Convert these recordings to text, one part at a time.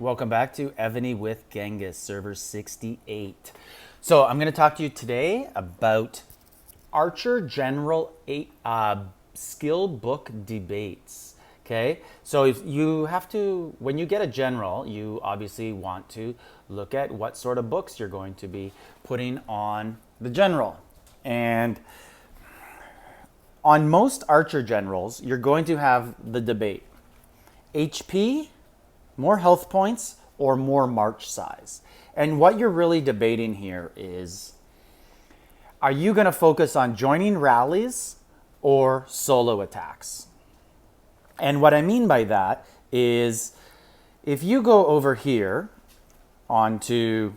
Welcome back to Evony with Genghis, server 68. So I'm going to talk to you today about Archer General 8 skill book debates. Okay, so if you have to, when you get a general, you obviously want to look at what sort of books you're going to be putting on the general. And on most Archer generals, you're going to have the debate. HP, more health points, or more march size. And what you're really debating here is, are you going to focus on joining rallies or solo attacks? And what I mean by that is, if you go over here onto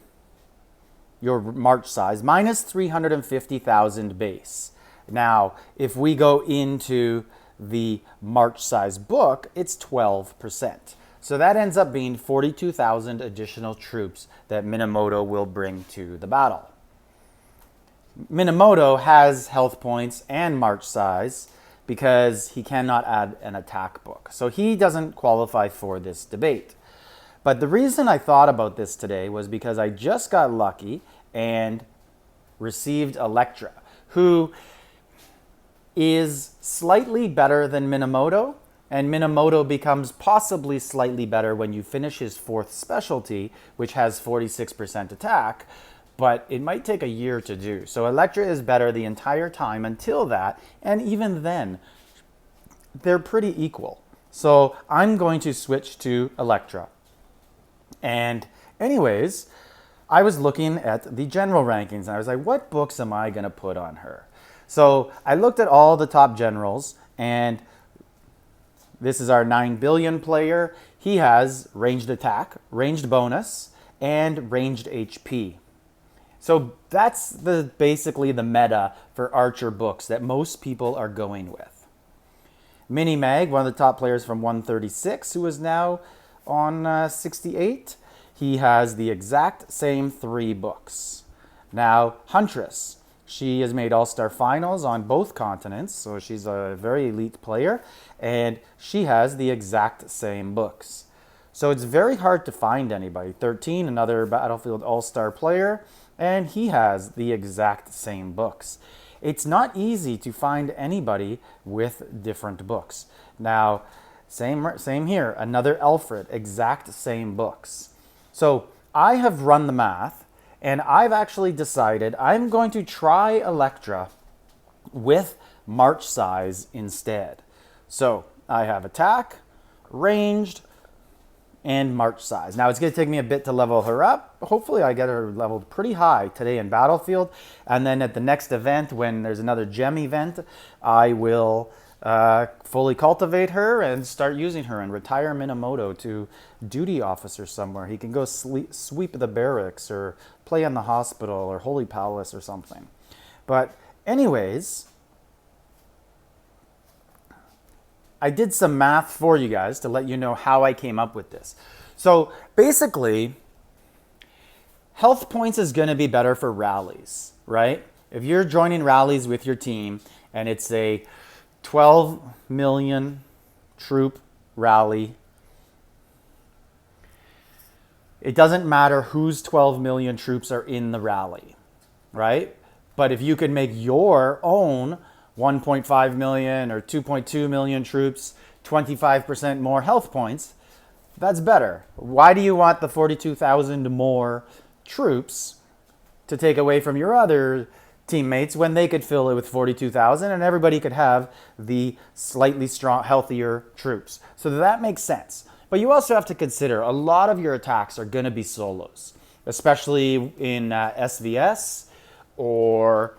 your march size, minus 350,000 base. Now, if we go into the march size book, it's 12%. So that ends up being 42,000 additional troops that Minamoto will bring to the battle. Minamoto has health points and march size because he cannot add an attack book. So he doesn't qualify for this debate. But the reason I thought about this today was because I just got lucky and received Electra, who is slightly better than Minamoto, and Minamoto becomes possibly slightly better when you finish his fourth specialty, which has 46% attack, but it might take a year to do. So Electra is better the entire time until that, and even then, they're pretty equal. So I'm going to switch to Electra. And anyways, I was looking at the general rankings, and I was like, what books am I going to put on her? So I looked at all the top generals, and this is our 9 billion player. He has ranged attack, ranged bonus, and ranged HP. So that's basically the meta for Archer books that most people are going with. Mini Mag, one of the top players from 136, who is now on 68, he has the exact same 3 books. Now, Huntress, she has made All-Star Finals on both continents, so she's a very elite player, and she has the exact same books. So it's very hard to find anybody. 13, another Battlefield All-Star player, and he has the exact same books. It's not easy to find anybody with different books. Now, same here, another Alfred, exact same books. So I have run the math, and I've actually decided I'm going to try Electra with march size instead. So I have attack, ranged, and march size. Now it's going to take me a bit to level her up. Hopefully I get her leveled pretty high today in Battlefield. And then at the next event, when there's another gem event, I will fully cultivate her and start using her and retire Minamoto to duty officer somewhere. He can go sweep the barracks or play in the hospital or Holy Palace or something. But anyways, I did some math for you guys to let you know how I came up with this. So basically, health points is going to be better for rallies, right? If you're joining rallies with your team and it's a 12 million troop rally, it doesn't matter whose 12 million troops are in the rally, right? But if you can make your own 1.5 million or 2.2 million troops, 25% more health points, that's better. Why do you want the 42,000 more troops to take away from your other teammates when they could fill it with 42,000 and everybody could have the slightly strong, healthier troops? So that makes sense. But you also have to consider a lot of your attacks are going to be solos, especially in SVS or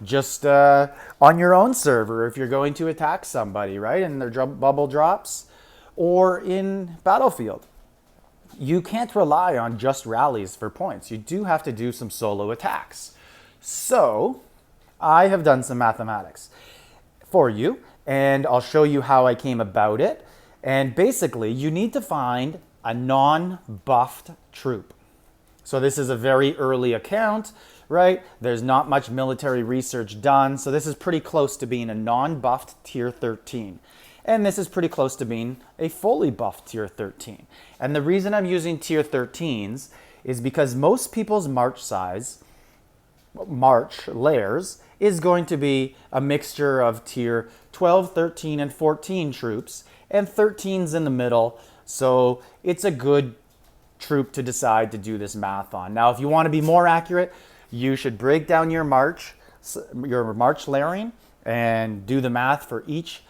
just on your own server if you're going to attack somebody, right? And their bubble drops, or in Battlefield. You can't rely on just rallies for points. You do have to do some solo attacks. So I have done some mathematics for you, and I'll show you how I came about it. And basically, you need to find a non-buffed troop. So this is a very early account, right? There's not much military research done, so this is pretty close to being a non-buffed tier 13. And this is pretty close to being a fully buffed tier 13. And the reason I'm using tier 13s is because most people's march size, march layers, is going to be a mixture of tier 12, 13, and 14 troops, and 13's in the middle. So it's a good troop to decide to do this math on. Now, if you want to be more accurate, you should break down your march layering and do the math for each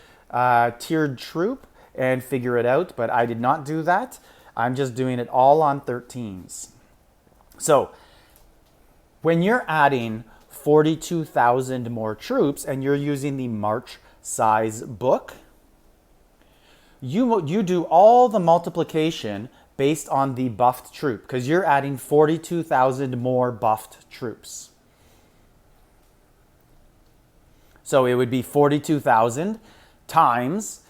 tiered troop and figure it out. But I did not do that. I'm just doing it all on 13s. So when you're adding 42,000 more troops and you're using the march size book, you do all the multiplication based on the buffed troop, because you're adding 42,000 more buffed troops. So it would be 42,000 times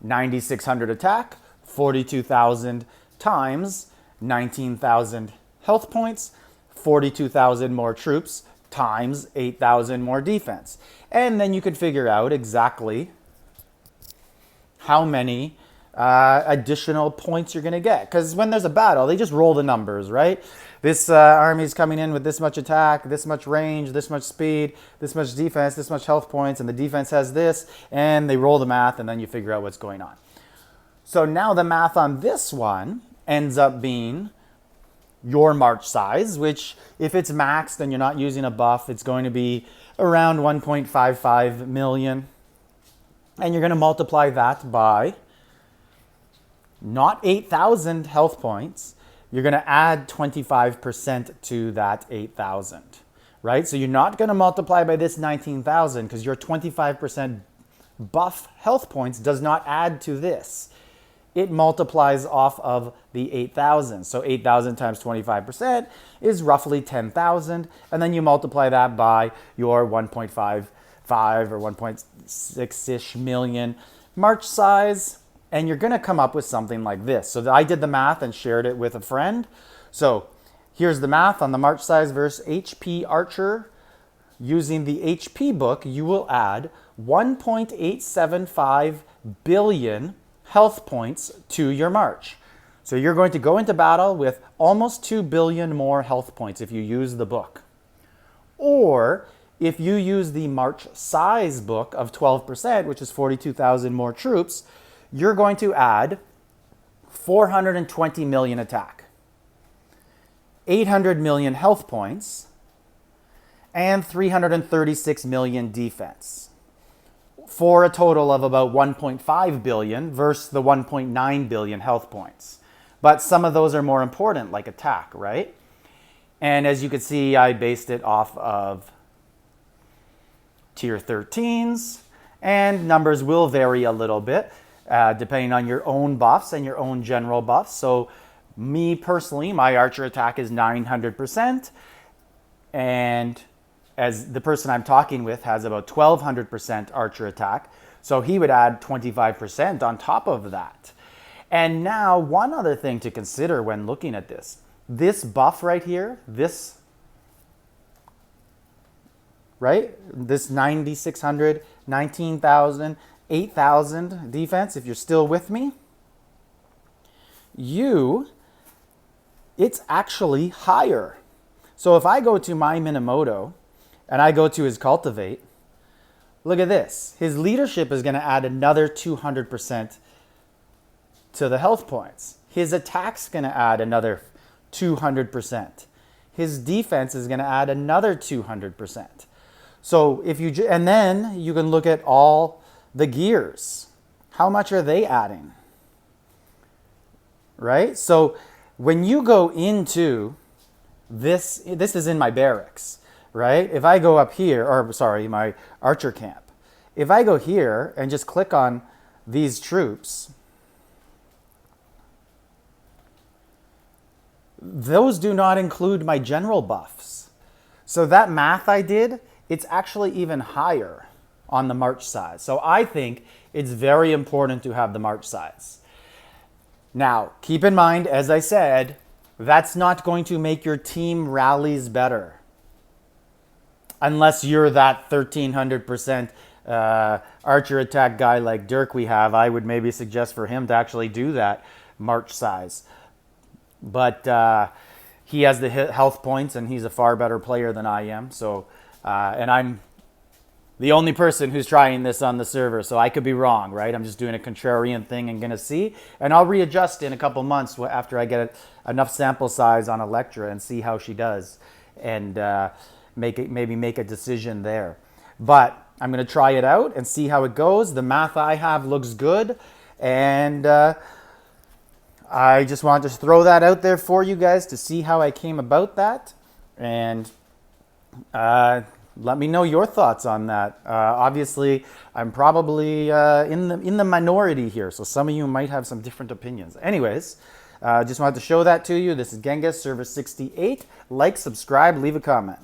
9,600 attack, 42,000 times 19,000 health points, 42,000 more troops times 8,000 more defense. And then you could figure out exactly how many additional points you're going to get. Because when there's a battle, they just roll the numbers, right? This army's coming in with this much attack, this much range, this much speed, this much defense, this much health points, and the defense has this, and they roll the math, and then you figure out what's going on. So now the math on this one ends up being your march size, which if it's maxed and you're not using a buff, it's going to be around 1.55 million. And you're going to multiply that by not 8,000 health points. You're going to add 25% to that 8,000, right? So you're not going to multiply by this 19,000 because your 25% buff health points does not add to this. It multiplies off of the 8,000. So 8,000 times 25% is roughly 10,000. And then you multiply that by your 1.55 or 1.6-ish million march size. And you're going to come up with something like this. So I did the math and shared it with a friend. So here's the math on the march size versus HP Archer. Using the HP book, you will add 1.875 billion health points to your march. So you're going to go into battle with almost 2 billion more health points if you use the book. Or if you use the march size book of 12%, which is 42,000 more troops, you're going to add 420 million attack, 800 million health points, and 336 million defense, for a total of about 1.5 billion versus the 1.9 billion health points. But some of those are more important, like attack, right? And as you can see, I based it off of tier 13s, and numbers will vary a little bit depending on your own buffs and your own general buffs. So me personally, my archer attack is 900%, and as the person I'm talking with has about 1,200% archer attack, so he would add 25% on top of that. And now one other thing to consider when looking at this buff right here, this 9,600, 19,000, 8,000 defense, if you're still with me, it's actually higher. So if I go to my Minamoto and I go to his cultivate, look at this. His leadership is going to add another 200% to the health points. His attack's going to add another 200%. His defense is going to add another 200%. So if you, and then you can look at all the gears. How much are they adding? Right? So when you go into this is in my barracks, right? If I go up here, or sorry, my archer camp. If I go here and just click on these troops, those do not include my general buffs. So that math I did, it's actually even higher on the march size. So I think it's very important to have the march size. Now, keep in mind, as I said, that's not going to make your team rallies better. Unless you're that 1,300% archer attack guy like Dirk we have, I would maybe suggest for him to actually do that March size. But he has the health points, and he's a far better player than I am. So, and I'm the only person who's trying this on the server, so I could be wrong, right? I'm just doing a contrarian thing and going to see. And I'll readjust in a couple months after I get enough sample size on Electra and see how she does, and maybe make a decision there. But I'm going to try it out and see how it goes. The math I have looks good, and I just wanted to throw that out there for you guys to see how I came about that. And let me know your thoughts on that. Obviously, I'm probably in the minority here, so some of you might have some different opinions. Anyways, just wanted to show that to you. This is Genghis, server 68. Like, subscribe, leave a comment.